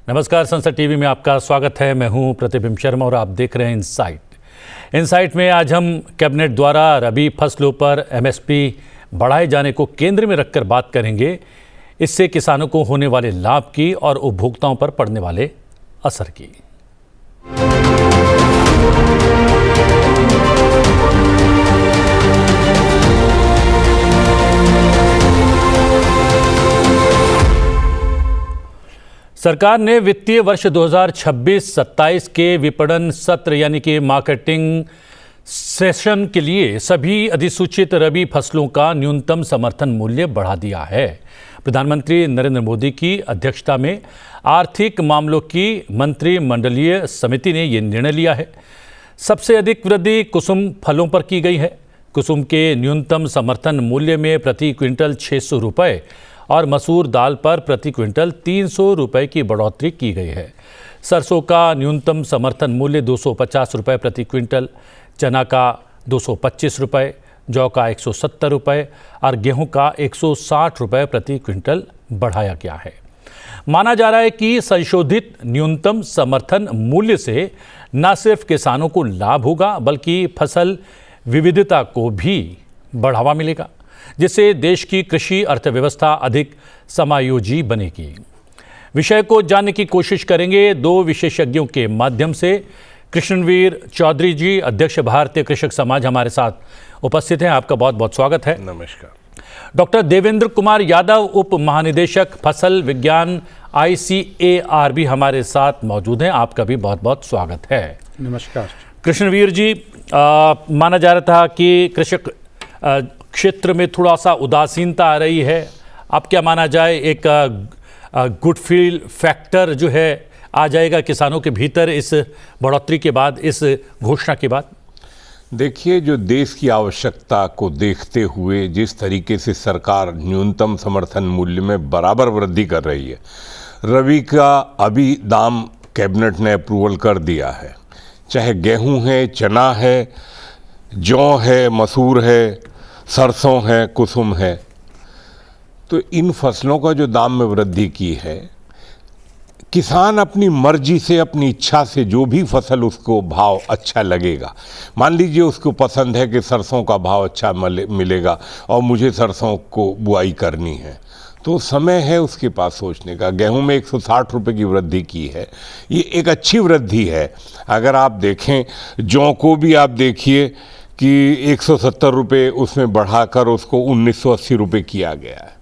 नमस्कार, संसद टीवी में आपका स्वागत है। मैं हूं प्रतिबिंब शर्मा और आप देख रहे हैं इनसाइट में आज हम कैबिनेट द्वारा रबी फसलों पर एमएसपी बढ़ाए जाने को केंद्र में रखकर बात करेंगे। इससे किसानों को होने वाले लाभ की और उपभोक्ताओं पर पड़ने वाले असर की। सरकार ने वित्तीय वर्ष 2026-27 के विपणन सत्र यानी कि मार्केटिंग सेशन के लिए सभी अधिसूचित रबी फसलों का न्यूनतम समर्थन मूल्य बढ़ा दिया है। प्रधानमंत्री नरेंद्र मोदी की अध्यक्षता में आर्थिक मामलों की मंत्रिमंडलीय समिति ने ये निर्णय लिया है। सबसे अधिक वृद्धि कुसुम फलों पर की गई है। कुसुम के न्यूनतम समर्थन मूल्य में प्रति क्विंटल 600 रुपये और मसूर दाल पर प्रति क्विंटल 300 रुपये की बढ़ोतरी की गई है। सरसों का न्यूनतम समर्थन मूल्य 250 रुपये प्रति क्विंटल, चना का 225 रुपये, जौ का 170 रुपये और गेहूं का 160 रुपये प्रति क्विंटल बढ़ाया गया है। माना जा रहा है कि संशोधित न्यूनतम समर्थन मूल्य से न सिर्फ किसानों को लाभ होगा बल्कि फसल विविधता को भी बढ़ावा मिलेगा, जिससे देश की कृषि अर्थव्यवस्था अधिक समायोजी बनेगी। विषय को जानने की कोशिश करेंगे दो विशेषज्ञों के माध्यम से। कृष्णवीर चौधरी जी, अध्यक्ष भारतीय कृषक समाज, हमारे साथ उपस्थित हैं। आपका बहुत बहुत स्वागत है। नमस्कार। डॉक्टर देवेंद्र कुमार यादव, उप महानिदेशक फसल विज्ञान ICAR भी हमारे साथ मौजूद हैं। आपका भी बहुत बहुत स्वागत है। नमस्कार। कृष्णवीर जी, माना जा रहा था कि कृषक क्षेत्र में थोड़ा सा उदासीनता आ रही है। अब क्या माना जाए, एक गुड फील फैक्टर जो है आ जाएगा किसानों के भीतर इस बढ़ोतरी के बाद, इस घोषणा के बाद? देखिए, जो देश की आवश्यकता को देखते हुए जिस तरीके से सरकार न्यूनतम समर्थन मूल्य में बराबर वृद्धि कर रही है, रबी का अभी दाम कैबिनेट ने अप्रूवल कर दिया है। चाहे गेहूं है, चना है, जौ है, मसूर है, सरसों है, कुसुम है, तो इन फसलों का जो दाम में वृद्धि की है, किसान अपनी मर्जी से, अपनी इच्छा से जो भी फसल उसको भाव अच्छा लगेगा, मान लीजिए उसको पसंद है कि सरसों का भाव अच्छा मिलेगा और मुझे सरसों को बुआई करनी है, तो समय है उसके पास सोचने का। गेहूं में 160 रुपये की वृद्धि की है, ये एक अच्छी वृद्धि है। अगर आप देखें, जौ को भी आप देखिए कि 170 रुपये उसमें बढ़ाकर उसको 1980 रुपये किया गया है।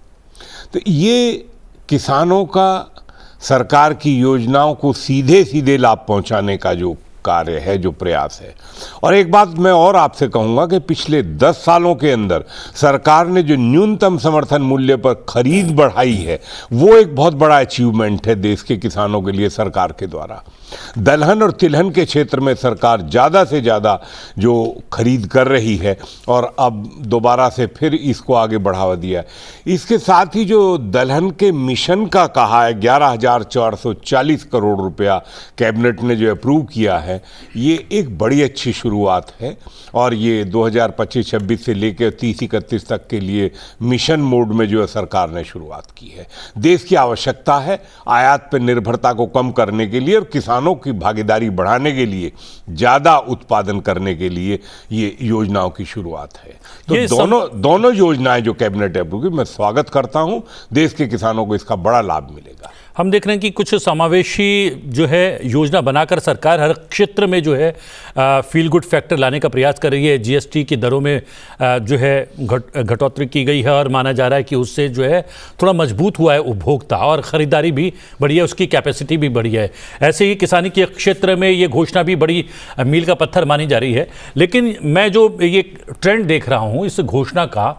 तो ये किसानों का सरकार की योजनाओं को सीधे सीधे लाभ पहुंचाने का जो कार्य है, जो प्रयास है। और एक बात मैं और आपसे कहूँगा कि पिछले 10 सालों के अंदर सरकार ने जो न्यूनतम समर्थन मूल्य पर खरीद बढ़ाई है, वो एक बहुत बड़ा अचीवमेंट है देश के किसानों के लिए सरकार के द्वारा। दलहन और तिलहन के क्षेत्र में सरकार ज़्यादा से ज़्यादा जो खरीद कर रही है और अब दोबारा से फिर इसको आगे बढ़ावा दिया है। इसके साथ ही जो दलहन के मिशन का कहा है 11,440 करोड़ रुपया कैबिनेट ने जो अप्रूव किया है, ये एक बड़ी अच्छी शुरुआत है। और ये 2025-26 से लेकर 30-31 तक के लिए मिशन मोड में जो है सरकार ने शुरुआत की है। देश की आवश्यकता है आयात पर निर्भरता को कम करने के लिए और किसानों की भागीदारी बढ़ाने के लिए, ज़्यादा उत्पादन करने के लिए ये योजनाओं की शुरुआत है। तो दोनों योजनाएं जो कैबिनेट अप्रूव की, मैं स्वागत करता हूं। देश के किसानों को इसका बड़ा लाभ मिलेगा। हम देख रहे हैं कि कुछ समावेशी जो है योजना बनाकर सरकार हर क्षेत्र में जो है फील गुड फैक्टर लाने का प्रयास कर रही है। GST की दरों में जो है घटोतरी की गई है और माना जा रहा है कि उससे जो है थोड़ा मजबूत हुआ है उपभोक्ता और ख़रीदारी भी बढ़ी है, उसकी कैपेसिटी भी बढ़ी है। ऐसे ही किसानी के क्षेत्र में ये घोषणा भी बड़ी मील का पत्थर मानी जा रही है। लेकिन मैं जो ये ट्रेंड देख रहा हूँ इस घोषणा का,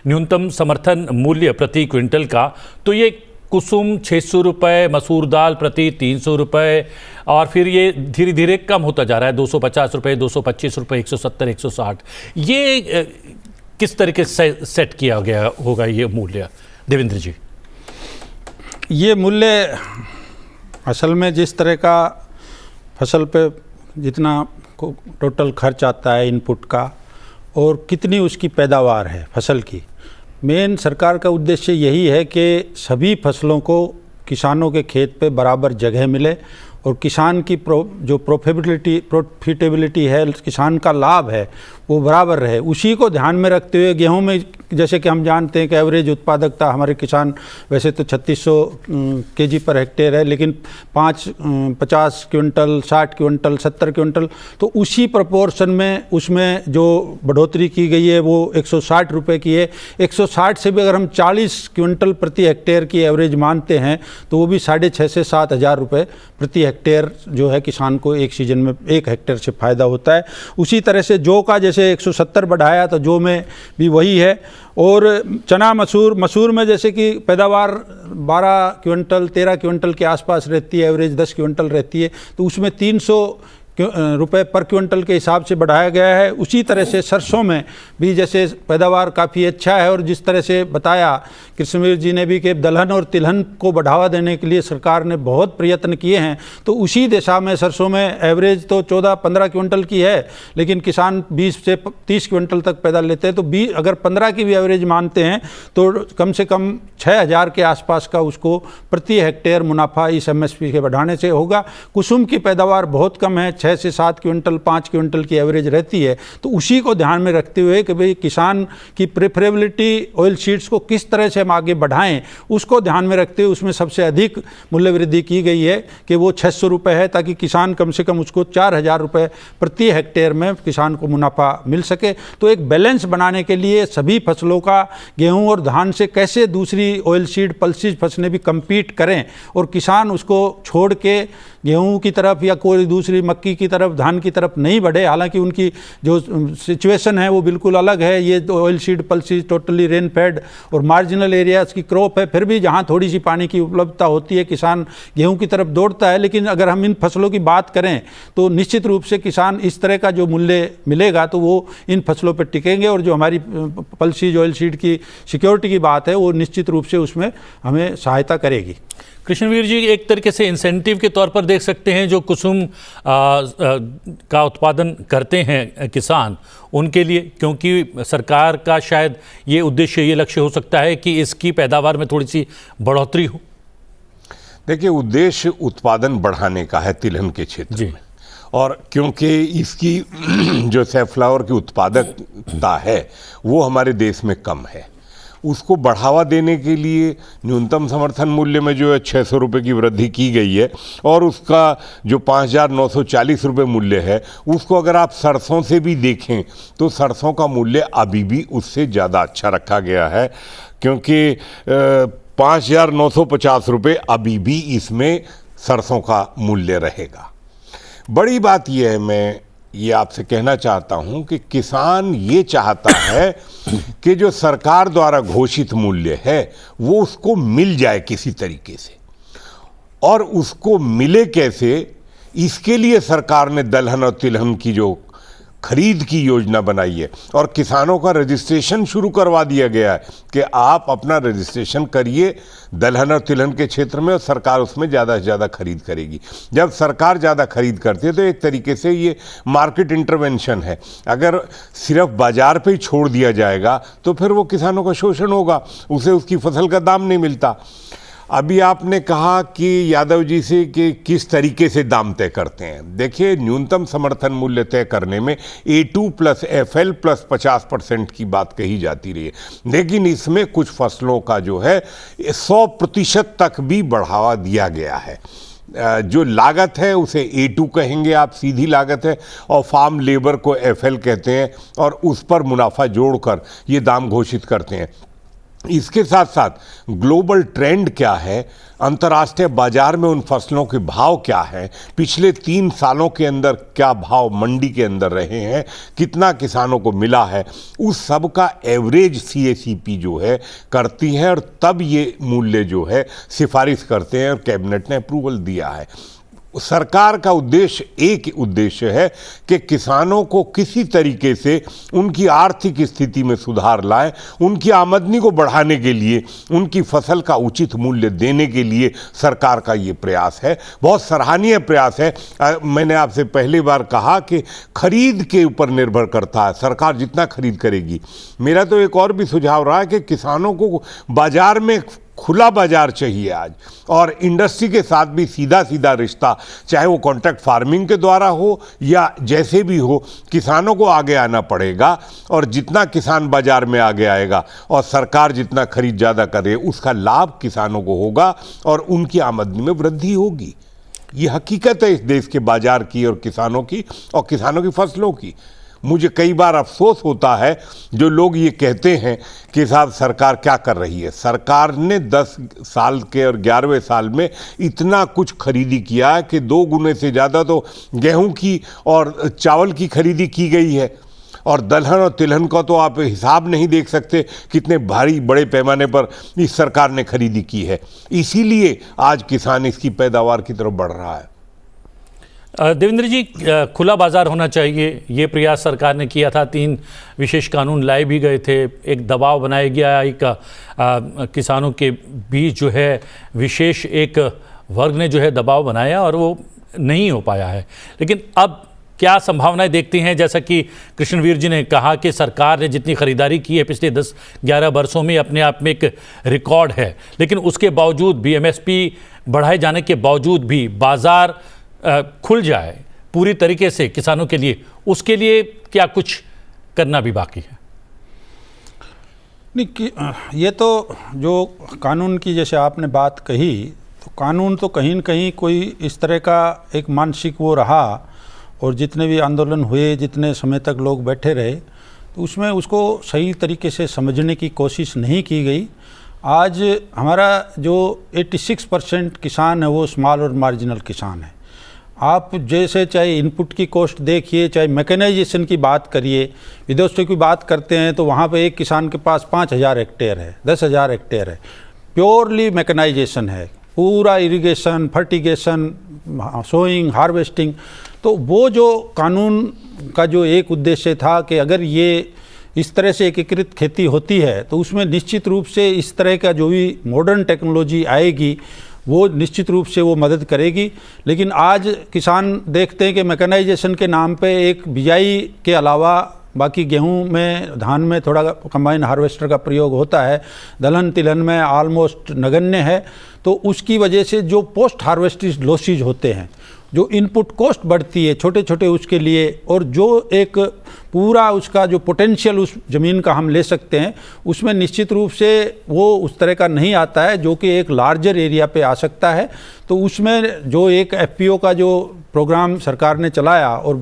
न्यूनतम समर्थन मूल्य प्रति क्विंटल का, तो ये कुसुम 600 रुपये, मसूर दाल प्रति 300 रुपये और फिर ये धीरे धीरे कम होता जा रहा है, 250 रुपये, 225 रुपये, 170, 160। ये किस तरीके से सेट किया गया होगा ये मूल्य, देवेंद्र जी? ये मूल्य असल में जिस तरह का फसल पे जितना टोटल खर्च आता है इनपुट का और कितनी उसकी पैदावार है फसल की, मेन सरकार का उद्देश्य यही है कि सभी फसलों को किसानों के खेत पे बराबर जगह मिले और किसान की जो प्रॉफिटेबिलिटी है, किसान का लाभ है, वो बराबर रहे। उसी को ध्यान में रखते हुए गेहूं में जैसे कि हम जानते हैं कि एवरेज उत्पादकता हमारे किसान वैसे तो 3600 केजी पर हेक्टेयर है, लेकिन 50 क्विंटल, 60 क्विंटल, 70 क्विंटल, तो उसी प्रपोर्शन में उसमें जो बढ़ोतरी की गई है वो 160 रुपये की है। 160 से भी अगर हम 40 क्विंटल प्रति हेक्टेयर की एवरेज मानते हैं तो वो भी 6,500 से 7,000 रुपये प्रति हेक्टेयर जो है किसान को एक सीजन में 1 हेक्टेयर से फ़ायदा होता है। उसी तरह से जौ का जैसे 170 बढ़ाया तो जौ में भी वही है। और चना मसूर में जैसे कि पैदावार 12 क्विंटल 13 क्विंटल के आसपास रहती है, एवरेज 10 क्विंटल रहती है, तो उसमें 300 रुपये पर क्विंटल के हिसाब से बढ़ाया गया है। उसी तरह से सरसों में भी जैसे पैदावार काफ़ी अच्छा है और जिस तरह से बताया कृष्णवीर जी ने भी कि दलहन और तिलहन को बढ़ावा देने के लिए सरकार ने बहुत प्रयत्न किए हैं, तो उसी दिशा में सरसों में एवरेज तो 14-15 क्विंटल की है, लेकिन किसान 20 से 30 क्विंटल तक पैदा लेते हैं। तो 20 अगर 15 की भी एवरेज मानते हैं तो कम से कम 6,000 के आसपास का उसको प्रति हेक्टेयर मुनाफा इस MSP के बढ़ाने से होगा। कुसुम की पैदावार बहुत कम है, 6 से 7 क्विंटल 5 क्विंटल की एवरेज रहती है, तो उसी को ध्यान में रखते हुए कि भाई किसान की प्रेफरेबिलिटी ऑयल सीड्स को किस तरह से हम आगे बढ़ाएं, उसको ध्यान में रखते हुए उसमें सबसे अधिक मूल्य वृद्धि की गई है कि वो 600 रुपये है, ताकि किसान कम से कम उसको 4,000 रुपये प्रति हेक्टेयर में किसान को मुनाफा मिल सके। तो एक बैलेंस बनाने के लिए सभी फसलों का, गेहूँ और धान से कैसे दूसरी ऑयल सीड पल्सिस फसलें भी कम्पीट करें और किसान उसको छोड़ के गेहूं की तरफ या कोई दूसरी मक्की की तरफ, धान की तरफ नहीं बढ़े। हालांकि उनकी जो सिचुएशन है वो बिल्कुल अलग है। ये oil seed pulses totally rain fade और मार्जिनल एरियाज़ की क्रॉप है, फिर भी जहां थोड़ी सी पानी की उपलब्धता होती है किसान गेहूं की तरफ दौड़ता है। लेकिन अगर हम इन फसलों की बात करें तो निश्चित रूप से किसान इस तरह का जो मूल्य मिलेगा तो वो इन फसलों पर टिकेंगे और जो हमारी पल्सिस ऑयल सीड की सिक्योरिटी की बात है वो निश्चित रूप से उसमें हमें सहायता करेगी। कृष्णवीर जी, एक तरीके से इंसेंटिव के तौर पर देख सकते हैं जो कुसुम का उत्पादन करते हैं किसान, उनके लिए, क्योंकि सरकार का शायद ये उद्देश्य, ये लक्ष्य हो सकता है कि इसकी पैदावार में थोड़ी सी बढ़ोतरी हो। देखिए, उद्देश्य उत्पादन बढ़ाने का है तिलहन के क्षेत्र में, और क्योंकि इसकी जो सैफ्लावर की उत्पादकता है वो हमारे देश में कम है, उसको बढ़ावा देने के लिए न्यूनतम समर्थन मूल्य में जो है 600 रुपये की वृद्धि की गई है, और उसका जो 5,940 रुपये मूल्य है उसको अगर आप सरसों से भी देखें तो सरसों का मूल्य अभी भी उससे ज़्यादा अच्छा रखा गया है, क्योंकि 5,950 रुपये अभी भी इसमें सरसों का मूल्य रहेगा। बड़ी बात यह है, मैं ये आपसे कहना चाहता हूं कि किसान ये चाहता है कि जो सरकार द्वारा घोषित मूल्य है वो उसको मिल जाए किसी तरीके से, और उसको मिले कैसे, इसके लिए सरकार ने दलहन और तिलहन की जो खरीद की योजना बनाई है और किसानों का रजिस्ट्रेशन शुरू करवा दिया गया है कि आप अपना रजिस्ट्रेशन करिए दलहन और तिलहन के क्षेत्र में और सरकार उसमें ज़्यादा से ज़्यादा खरीद करेगी। जब सरकार ज़्यादा खरीद करती है तो एक तरीके से ये मार्केट इंटरवेंशन है। अगर सिर्फ बाजार पे ही छोड़ दिया जाएगा तो फिर वो किसानों का शोषण होगा, उसे उसकी फसल का दाम नहीं मिलता। अभी आपने कहा कि यादव जी से कि किस तरीके से दाम तय करते हैं। देखिए, न्यूनतम समर्थन मूल्य तय करने में A2 + FL + 50% की बात कही जाती रही है, लेकिन इसमें कुछ फसलों का जो है 100% तक भी बढ़ावा दिया गया है। जो लागत है उसे A2 कहेंगे आप, सीधी लागत है, और फार्म लेबर को FL कहते हैं, और उस पर मुनाफा जोड़कर ये दाम घोषित करते हैं। इसके साथ साथ ग्लोबल ट्रेंड क्या है, अंतर्राष्ट्रीय बाजार में उन फसलों के भाव क्या हैं, पिछले 3 सालों के अंदर क्या भाव मंडी के अंदर रहे हैं, कितना किसानों को मिला है, उस सब का एवरेज CACP जो है करती है, और तब ये मूल्य जो है सिफारिश करते हैं और कैबिनेट ने अप्रूवल दिया है। सरकार का उद्देश्य एक उद्देश्य है कि किसानों को किसी तरीके से उनकी आर्थिक स्थिति में सुधार लाएं, उनकी आमदनी को बढ़ाने के लिए, उनकी फसल का उचित मूल्य देने के लिए सरकार का ये प्रयास है। बहुत सराहनीय प्रयास है। मैंने आपसे पहली बार कहा कि खरीद के ऊपर निर्भर करता है, सरकार जितना खरीद करेगी। मेरा तो एक और भी सुझाव रहा है कि किसानों को बाजार में खुला बाजार चाहिए आज, और इंडस्ट्री के साथ भी सीधा सीधा रिश्ता, चाहे वो कॉन्ट्रैक्ट फार्मिंग के द्वारा हो या जैसे भी हो, किसानों को आगे आना पड़ेगा। और जितना किसान बाजार में आगे आएगा और सरकार जितना खरीद ज़्यादा करे, उसका लाभ किसानों को होगा और उनकी आमदनी में वृद्धि होगी। ये हकीकत है इस देश के बाजार की और किसानों की फसलों की। मुझे कई बार अफसोस होता है जो लोग ये कहते हैं कि साहब सरकार क्या कर रही है। सरकार ने 10 साल के और 11वें साल में इतना कुछ खरीदी किया है कि 2 गुने से ज़्यादा तो गेहूं की और चावल की खरीदी की गई है, और दलहन और तिलहन का तो आप हिसाब नहीं देख सकते कितने भारी बड़े पैमाने पर इस सरकार ने खरीदी की है। इसीलिए आज किसान इसकी पैदावार की तरफ बढ़ रहा है। देवेंद्र जी, खुला बाजार होना चाहिए, ये प्रयास सरकार ने किया था। 3 विशेष कानून लाए भी गए थे, एक दबाव बनाया गया, एक किसानों के बीच जो है विशेष एक वर्ग ने जो है दबाव बनाया और वो नहीं हो पाया है। लेकिन अब क्या संभावनाएं देखती हैं? जैसा कि कृष्णवीर जी ने कहा कि सरकार ने जितनी खरीदारी की है पिछले 10-11 वर्षों में, अपने आप में एक रिकॉर्ड है, लेकिन उसके बावजूद भी MSP बढ़ाए जाने के बावजूद भी बाजार खुल जाए पूरी तरीके से किसानों के लिए, उसके लिए क्या कुछ करना भी बाकी है? नहीं, ये तो जो कानून की जैसे आपने बात कही, तो कानून तो कहीं न कहीं कोई इस तरह का एक मानसिक वो रहा, और जितने भी आंदोलन हुए, जितने समय तक लोग बैठे रहे, तो उसमें उसको सही तरीके से समझने की कोशिश नहीं की गई। आज हमारा जो 86% किसान है वो स्मॉल और मार्जिनल किसान है। आप जैसे चाहे इनपुट की कॉस्ट देखिए, चाहे मैकेनाइजेशन की बात करिए, विदेशों की बात करते हैं तो वहाँ पे एक किसान के पास 5,000 हेक्टेयर है, 10,000 हेक्टेयर है, प्योरली मैकेनाइजेशन है, पूरा इरिगेशन, फर्टिगेशन, सोइंग, हार्वेस्टिंग। तो वो जो कानून का जो एक उद्देश्य था कि अगर ये इस तरह से एकीकृत खेती होती है तो उसमें निश्चित रूप से इस तरह का जो भी मॉडर्न टेक्नोलॉजी आएगी वो निश्चित रूप से वो मदद करेगी। लेकिन आज किसान देखते हैं कि मैकेनाइजेशन के नाम पे एक बिजाई के अलावा बाकी गेहूं में, धान में थोड़ा कंबाइन हार्वेस्टर का प्रयोग होता है, दलहन तिलहन में ऑलमोस्ट नगण्य है। तो उसकी वजह से जो पोस्ट हार्वेस्टेड लॉसेज होते हैं, जो इनपुट कॉस्ट बढ़ती है छोटे छोटे उसके लिए, और जो एक पूरा उसका जो पोटेंशियल उस ज़मीन का हम ले सकते हैं, उसमें निश्चित रूप से वो उस तरह का नहीं आता है जो कि एक लार्जर एरिया पे आ सकता है। तो उसमें जो एक FPO का जो प्रोग्राम सरकार ने चलाया और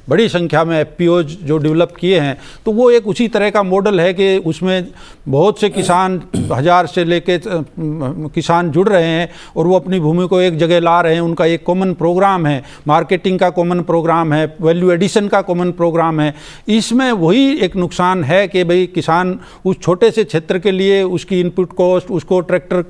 बड़ी संख्या में FPOs जो डेवलप किए हैं, तो वो एक उसी तरह का मॉडल है कि उसमें बहुत से किसान, 1000 से लेके किसान जुड़ रहे हैं और वो अपनी भूमि को एक जगह ला रहे हैं। उनका एक कॉमन प्रोग्राम है, मार्केटिंग का कॉमन प्रोग्राम है, वैल्यू एडिशन का कॉमन प्रोग्राम है। इसमें वही एक नुकसान है कि भाई किसान उस छोटे से क्षेत्र के लिए उसकी इनपुट कॉस्ट, उसको ट्रैक्टर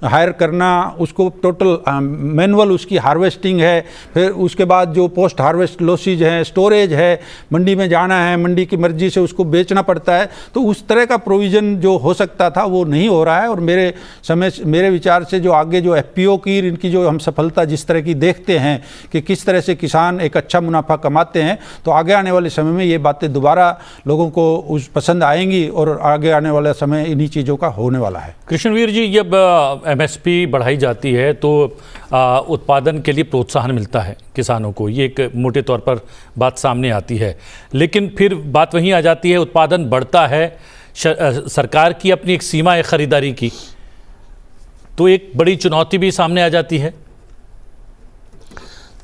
हायर करना, उसको टोटल मैनुअल उसकी हार्वेस्टिंग है, फिर उसके बाद जो पोस्ट हार्वेस्ट लॉसेज है, स्टोरेज है, मंडी में जाना है, मंडी की मर्जी से उसको बेचना पड़ता है। तो उस तरह का प्रोविज़न जो हो सकता था वो नहीं हो रहा है। और मेरे विचार से जो आगे जो FPO की इनकी जो हम सफलता जिस तरह की देखते हैं कि किस तरह से किसान एक अच्छा मुनाफा कमाते हैं, तो आगे आने वाले समय में ये बातें दोबारा लोगों को उस पसंद आएंगी और आगे आने वाला समय इन्हीं चीज़ों का होने वाला है। कृष्णवीर जी, जब MSP बढ़ाई जाती है तो उत्पादन के लिए प्रोत्साहन मिलता है किसानों को, ये एक मोटे तौर पर बात सामने आती है। लेकिन फिर बात वहीं आ जाती है, उत्पादन बढ़ता है, सरकार की अपनी एक सीमा है खरीदारी की, तो एक बड़ी चुनौती भी सामने आ जाती है।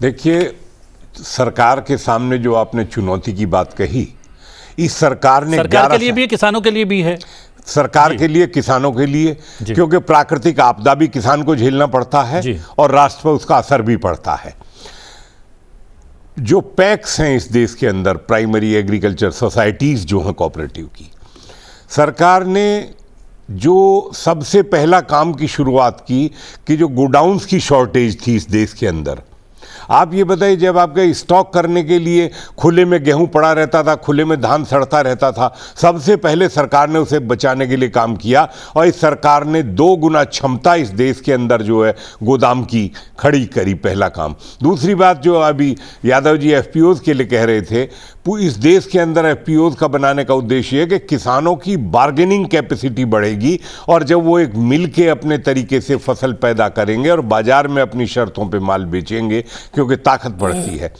देखिए, सरकार के सामने जो आपने चुनौती की बात कही, इस सरकार ने सरकार के लिए भी है, किसानों के लिए भी है। सरकार के लिए, किसानों के लिए, क्योंकि प्राकृतिक आपदा भी किसान को झेलना पड़ता है और राष्ट्र पर उसका असर भी पड़ता है। जो पैक्स हैं इस देश के अंदर, प्राइमरी एग्रीकल्चर सोसाइटीज जो हैं कोऑपरेटिव की, सरकार ने जो सबसे पहला काम की शुरुआत की कि जो गोडाउन्स की शॉर्टेज थी इस देश के अंदर, आप ये बताइए, जब आपके स्टॉक करने के लिए खुले में गेहूं पड़ा रहता था, खुले में धान सड़ता रहता था, सबसे पहले सरकार ने उसे बचाने के लिए काम किया और इस सरकार ने 2 गुना क्षमता इस देश के अंदर जो है गोदाम की खड़ी करी, पहला काम। दूसरी बात जो अभी यादव जी एफपीओज के लिए कह रहे थे, इस देश के अंदर एफपीओज का बनाने का उद्देश्य है कि किसानों की बार्गेनिंग कैपेसिटी बढ़ेगी और जब वो एक मिल के अपने तरीके से फसल पैदा करेंगे और बाजार में अपनी शर्तों पे माल बेचेंगे, क्योंकि ताकत बढ़ती है।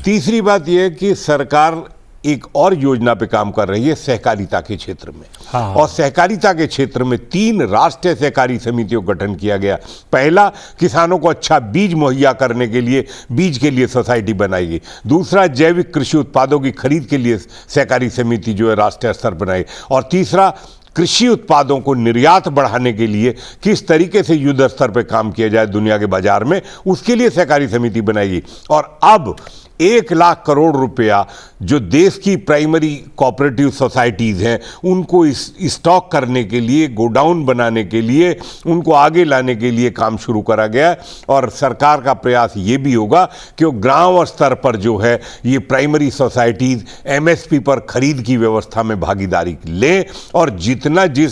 तीसरी बात यह है कि सरकार एक और योजना पे काम कर रही है सहकारिता के क्षेत्र में। हाँ। और सहकारिता के क्षेत्र में 3 राष्ट्रीय सहकारी समितियों का गठन किया गया। पहला, किसानों को अच्छा बीज मुहैया करने के लिए बीज के लिए सोसाइटी बनाई गई। दूसरा, जैविक कृषि उत्पादों की खरीद के लिए सहकारी समिति जो है राष्ट्रीय स्तर बनाई। और तीसरा, कृषि उत्पादों को निर्यात बढ़ाने के लिए किस तरीके से युद्ध स्तर पर काम किया जाए दुनिया के बाजार में, उसके लिए सहकारी समिति बनाई। और अब 1 लाख करोड़ रुपया जो देश की प्राइमरी कोऑपरेटिव सोसाइटीज़ हैं उनको स्टॉक करने के लिए, गोडाउन बनाने के लिए, उनको आगे लाने के लिए काम शुरू करा गया। और सरकार का प्रयास ये भी होगा कि वो ग्राम स्तर पर जो है ये प्राइमरी सोसाइटीज़ एमएसपी पर खरीद की व्यवस्था में भागीदारी लें और जिस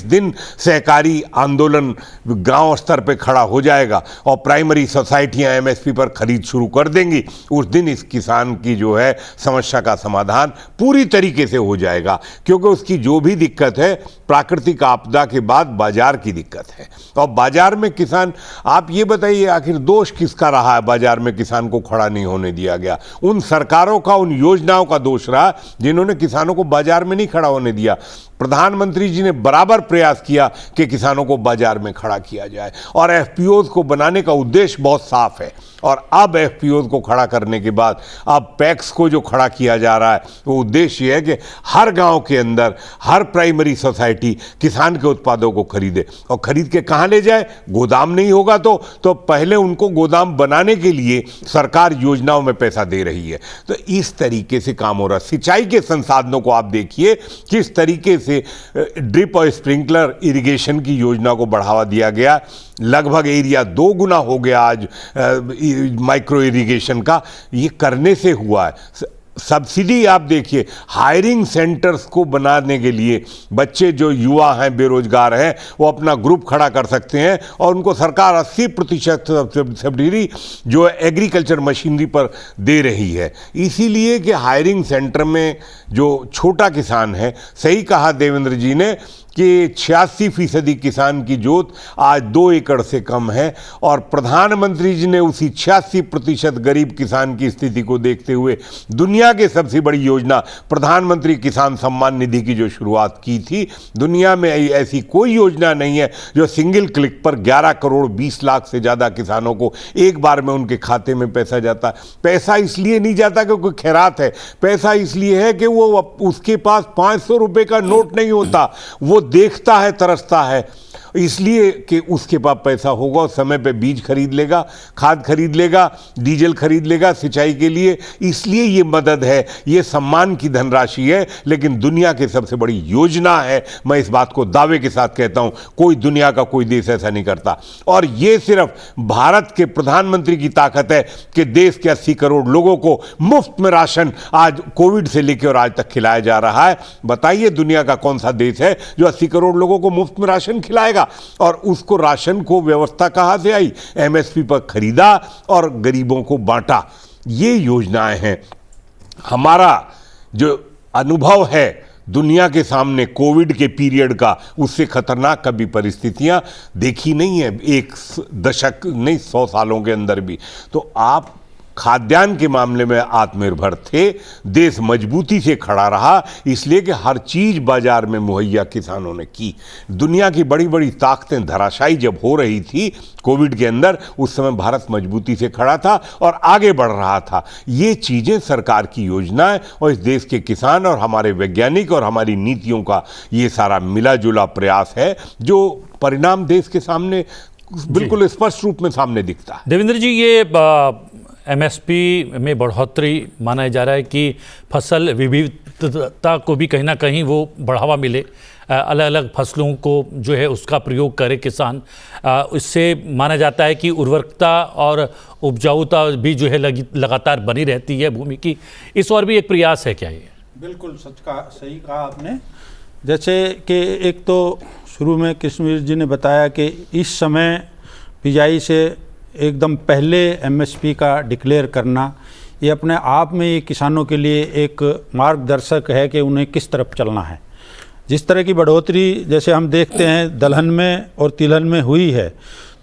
दिन सहकारी आंदोलन गांव स्तर पर खड़ा हो जाएगा और प्राइमरी सोसाइटियां एमएसपी पर खरीद शुरू कर देंगी, उस दिन इस किसान की जो है समस्या का समाधान पूरी तरीके से हो जाएगा। क्योंकि उसकी जो भी दिक्कत है प्राकृतिक आपदा के बाद बाजार की दिक्कत है। और बाजार में किसान, आप ये बताइए आखिर दोष किसका रहा है बाजार में किसान को खड़ा नहीं होने दिया गया? उन सरकारों का, उन योजनाओं का दोष रहा जिन्होंने किसानों को बाजार में नहीं खड़ा होने दिया। प्रधानमंत्री जी ने बराबर प्रयास किया कि किसानों को बाजार में खड़ा किया जाए और एफपीओज को बनाने का उद्देश्य बहुत साफ है। और अब एफपीओज को खड़ा करने के बाद अब पैक्स को जो खड़ा किया जा रहा है वो उद्देश्य है कि हर गांव के अंदर हर प्राइमरी सोसाइटी किसान के उत्पादों को खरीदे और खरीद के कहां ले जाए? गोदाम नहीं होगा तो पहले उनको गोदाम बनाने के लिए सरकार योजनाओं में पैसा दे रही है। तो इस तरीके से काम हो रहा है। सिंचाई के संसाधनों को आप देखिए किस तरीके से ड्रिप और स्प्रिंकलर इरिगेशन की योजना को बढ़ावा दिया गया। लगभग एरिया 2 गुना हो गया आज माइक्रो इरिगेशन का। ये करने से हुआ है। सब्सिडी आप देखिए, हायरिंग सेंटर्स को बनाने के लिए बच्चे जो युवा हैं, बेरोजगार हैं, वो अपना ग्रुप खड़ा कर सकते हैं और उनको सरकार 80% सब्सिडी जो है एग्रीकल्चर मशीनरी पर दे रही है। इसीलिए कि हायरिंग सेंटर में जो छोटा किसान है, सही कहा देवेंद्र जी ने कि 86% किसान की जोत आज 2 एकड़ से कम है और प्रधानमंत्री जी ने उसी 86% गरीब किसान की स्थिति को देखते हुए दुनिया के सबसे बड़ी योजना प्रधानमंत्री किसान सम्मान निधि की जो शुरुआत की थी, दुनिया में ऐसी कोई योजना नहीं है जो सिंगल क्लिक पर 11 करोड़ 20 लाख से ज़्यादा किसानों को एक बार में उनके खाते में पैसा जाता। पैसा इसलिए नहीं जाता क्योंकि खैरात है, पैसा इसलिए है कि वो उसके पास 500 रुपये का नोट नहीं होता, वो देखता है, तरसता है, इसलिए कि उसके पास पैसा होगा और समय पे बीज खरीद लेगा, खाद खरीद लेगा, डीजल खरीद लेगा सिंचाई के लिए। इसलिए ये मदद है, ये सम्मान की धनराशि है, लेकिन दुनिया की सबसे बड़ी योजना है। मैं इस बात को दावे के साथ कहता हूं, कोई दुनिया का कोई देश ऐसा नहीं करता। और ये सिर्फ भारत के प्रधानमंत्री की ताकत है कि देश के 80 करोड़ लोगों को मुफ्त में राशन आज कोविड से लेकर और आज तक खिलाया जा रहा है। बताइए दुनिया का कौन सा देश है जो 80 करोड़ लोगों को मुफ्त में राशन खिलाएगा? और उसको राशन को व्यवस्था कहां से आई? एमएसपी पर खरीदा और गरीबों को बांटा। ये योजनाएं हैं। हमारा जो अनुभव है दुनिया के सामने कोविड के पीरियड का, उससे खतरनाक कभी परिस्थितियां देखी नहीं है, 1 दशक नहीं 100 सालों के अंदर भी। तो आप खाद्यान्न के मामले में आत्मनिर्भर थे, देश मजबूती से खड़ा रहा, इसलिए कि हर चीज बाजार में मुहैया किसानों ने की। दुनिया की बड़ी बड़ी ताकतें धराशायी जब हो रही थी कोविड के अंदर, उस समय भारत मजबूती से खड़ा था और आगे बढ़ रहा था। ये चीजें सरकार की योजनाएं और इस देश के किसान और हमारे वैज्ञानिक और हमारी नीतियों का ये सारा मिला जुला प्रयास है, जो परिणाम देश के सामने बिल्कुल स्पष्ट रूप में सामने दिखता है। देवेंद्र जी, ये एमएसपी में बढ़ोतरी माना जा रहा है कि फसल विविधता को भी कहीं ना कहीं वो बढ़ावा मिले, अलग अलग फसलों को जो है उसका प्रयोग करे किसान। इससे माना जाता है कि उर्वरकता और उपजाऊता भी जो है लगातार बनी रहती है भूमि की। इस और भी एक प्रयास है क्या ये? बिल्कुल सही कहा आपने। जैसे कि एक तो शुरू में कृष्णवीर जी ने बताया कि इस समय बिजाई से एकदम पहले एमएसपी का डिक्लेयर करना, ये अपने आप में ये किसानों के लिए एक मार्गदर्शक है कि उन्हें किस तरफ चलना है। जिस तरह की बढ़ोतरी जैसे हम देखते हैं दलहन में और तिलहन में हुई है,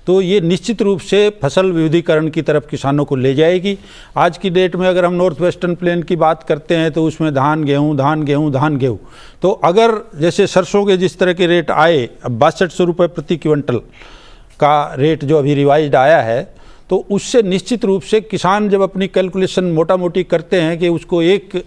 तो ये निश्चित रूप से फसल विविधीकरण की तरफ किसानों को ले जाएगी। आज की डेट में अगर हम नॉर्थ वेस्टर्न प्लेन की बात करते हैं तो उसमें धान गेहूँ, धान गेहूँ, धान गेहूँ। तो अगर जैसे सरसों के जिस तरह के रेट आए, अब 6200 रुपये प्रति क्विंटल का रेट जो अभी रिवाइज्ड आया है, तो उससे निश्चित रूप से किसान जब अपनी कैलकुलेशन मोटा मोटी करते हैं कि उसको एक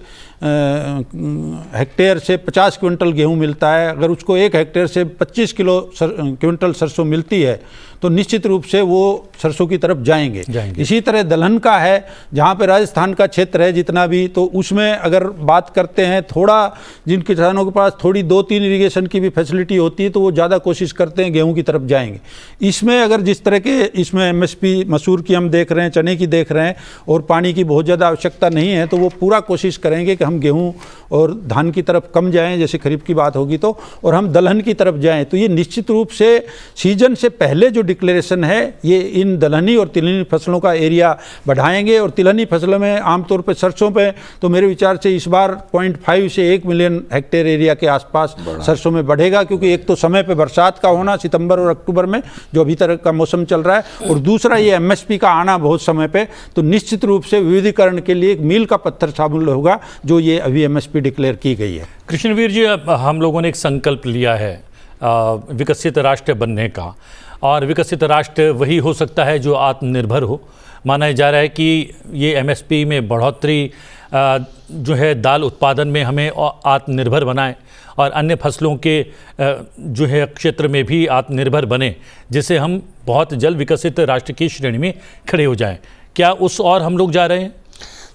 हेक्टेयर से 50 क्विंटल गेहूं मिलता है, अगर उसको एक हेक्टेयर से 25 क्विंटल सरसों मिलती है तो निश्चित रूप से वो सरसों की तरफ जाएंगे। इसी तरह दलहन का है, जहाँ पे राजस्थान का क्षेत्र है जितना भी, तो उसमें अगर बात करते हैं थोड़ा जिन किसानों के पास थोड़ी 2-3 इरिगेशन की भी फैसिलिटी होती है तो वो ज़्यादा कोशिश करते हैं गेहूं की तरफ जाएंगे। इसमें अगर जिस तरह के इसमें एमएसपी मसूर की हम देख रहे हैं, चने की देख रहे हैं, और पानी की बहुत ज़्यादा आवश्यकता नहीं है, तो वो पूरा कोशिश करेंगे कि हम गेहूं और धान की तरफ कम जाएं, जैसे खरीफ की बात होगी तो, और हम दलहन की तरफ जाएं। तो ये निश्चित रूप से सीजन से पहले जो डिक्लेरेशन है ये इन दलहनी और तिलहनी फसलों का एरिया बढ़ाएंगे। और तिलहनी फसलों में आमतौर पर सरसों पे तो मेरे विचार से इस बार 0.5 से 1 मिलियन हेक्टेयर एरिया के आसपास सरसों में बढ़ेगा, क्योंकि एक तो समय पे बरसात का होना सितंबर और अक्टूबर में जो अभी तक का मौसम चल रहा है, और दूसरा ये एमएसपी का आना बहुत समय पे, तो निश्चित रूप से विविधीकरण के लिए एक मील का पत्थर शामिल होगा जो ये अभी एमएसपी डिक्लेयर की गई है। कृष्णवीर जी, हम लोगों ने एक संकल्प लिया है विकसित राष्ट्र बनने का, और विकसित राष्ट्र वही हो सकता है जो आत्मनिर्भर हो। माना जा रहा है कि ये एमएसपी में बढ़ोतरी जो है दाल उत्पादन में हमें आत्मनिर्भर बनाए और अन्य फसलों के जो है क्षेत्र में भी आत्मनिर्भर बने, जिससे हम बहुत जल्द विकसित राष्ट्र की श्रेणी में खड़े हो जाएं। क्या उस और हम लोग जा रहे हैं?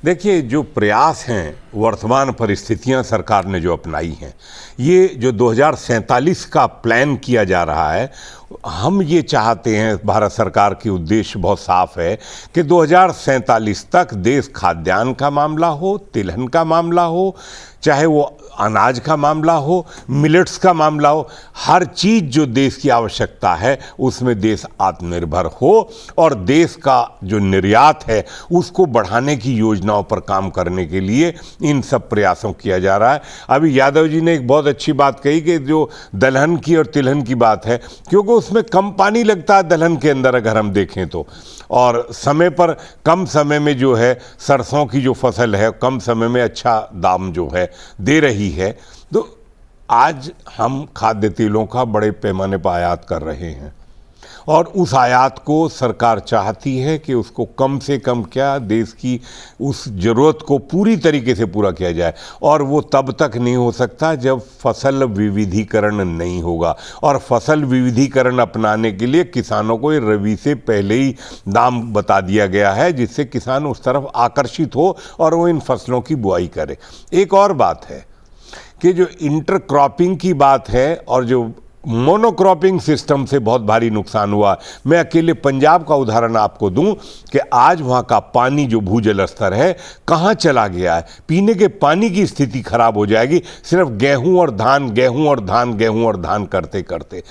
देखिए, जो प्रयास हैं, वर्तमान परिस्थितियां सरकार ने जो अपनाई हैं, ये जो 2047 का प्लान किया जा रहा है, हम ये चाहते हैं, भारत सरकार की उद्देश्य बहुत साफ है कि 2047 तक देश खाद्यान्न का मामला हो, तिलहन का मामला हो, चाहे वो अनाज का मामला हो, मिलेट्स का मामला हो, हर चीज़ जो देश की आवश्यकता है उसमें देश आत्मनिर्भर हो, और देश का जो निर्यात है उसको बढ़ाने की योजनाओं पर काम करने के लिए इन सब प्रयासों किया जा रहा है। अभी यादव जी ने एक बहुत अच्छी बात कही कि जो दलहन की और तिलहन की बात है, क्योंकि उसमें कम पानी लगता है दलहन के अंदर अगर हम देखें तो, और समय पर कम समय में जो है सरसों की जो फसल है कम समय में अच्छा दाम जो है दे रही है। तो आज हम खाद्य तेलों का बड़े पैमाने पर आयात कर रहे हैं, और उस आयात को सरकार चाहती है कि उसको कम से कम क्या, देश की उस ज़रूरत को पूरी तरीके से पूरा किया जाए, और वो तब तक नहीं हो सकता जब फसल विविधीकरण नहीं होगा। और फसल विविधीकरण अपनाने के लिए किसानों को रबी से पहले ही दाम बता दिया गया है, जिससे किसान उस तरफ आकर्षित हो और वो इन फसलों की बुआई करे। एक और बात है कि जो इंटरक्रॉपिंग की बात है और जो मोनोक्रॉपिंग सिस्टम से बहुत भारी नुकसान हुआ। मैं अकेले पंजाब का उदाहरण आपको दूं कि आज वहाँ का पानी जो भूजल स्तर है कहाँ चला गया है, पीने के पानी की स्थिति खराब हो जाएगी सिर्फ गेहूं और धान, गेहूं और धान, गेहूं और धान करते करते।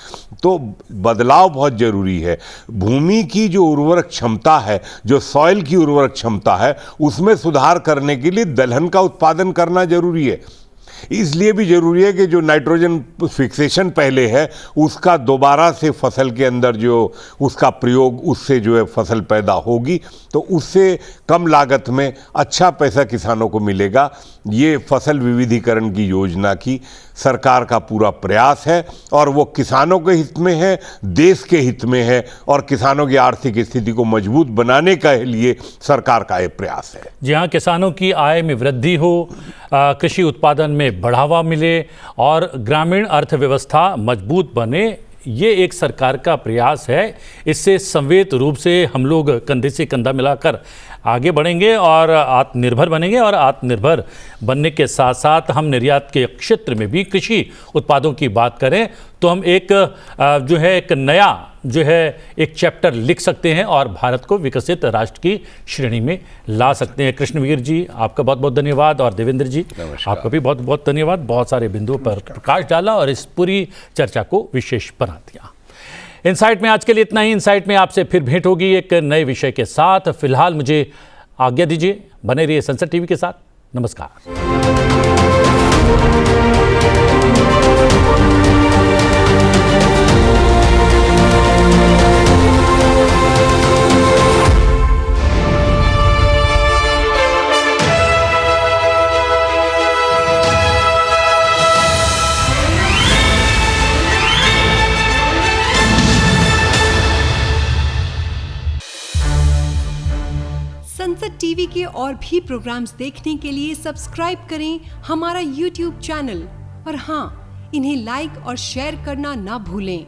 तो बदलाव बहुत जरूरी है। भूमि की जो उर्वरक क्षमता है, जो सॉइल की उर्वरक क्षमता है, उसमें सुधार करने के लिए दलहन का उत्पादन करना जरूरी है। इसलिए भी जरूरी है कि जो नाइट्रोजन फिक्सेशन पहले है उसका दोबारा से फसल के अंदर जो उसका प्रयोग, उससे जो है फसल पैदा होगी तो उससे कम लागत में अच्छा पैसा किसानों को मिलेगा। ये फसल विविधीकरण की योजना की सरकार का पूरा प्रयास है, और वो किसानों के हित में है, देश के हित में है, और किसानों की आर्थिक स्थिति को मजबूत बनाने के लिए सरकार का ये प्रयास है। जी हाँ, किसानों की आय में वृद्धि हो, कृषि उत्पादन में बढ़ावा मिले और ग्रामीण अर्थव्यवस्था मजबूत बने, ये एक सरकार का प्रयास है। इससे संवेद रूप से हम लोग कंधे से कंधा मिलाकर आगे बढ़ेंगे और आत्मनिर्भर बनेंगे। और आत्मनिर्भर बनने के साथ साथ हम निर्यात के क्षेत्र में भी कृषि उत्पादों की बात करें तो हम एक नया एक चैप्टर लिख सकते हैं और भारत को विकसित राष्ट्र की श्रेणी में ला सकते हैं। कृष्णवीर जी, आपका बहुत बहुत धन्यवाद। और देवेंद्र जी, आपका भी बहुत बहुत धन्यवाद। बहुत सारे बिंदुओं पर प्रकाश डाला और इस पूरी चर्चा को विशेष बना दिया। इनसाइट में आज के लिए इतना ही। इनसाइट में आपसे फिर भेंट होगी एक नए विषय के साथ। फिलहाल मुझे आज्ञा दीजिए। बने रहिए संसद टीवी के साथ। नमस्कार। संसद टीवी के और भी प्रोग्राम्स देखने के लिए सब्सक्राइब करें हमारा YouTube चैनल और हाँ, इन्हें लाइक और शेयर करना ना भूलें।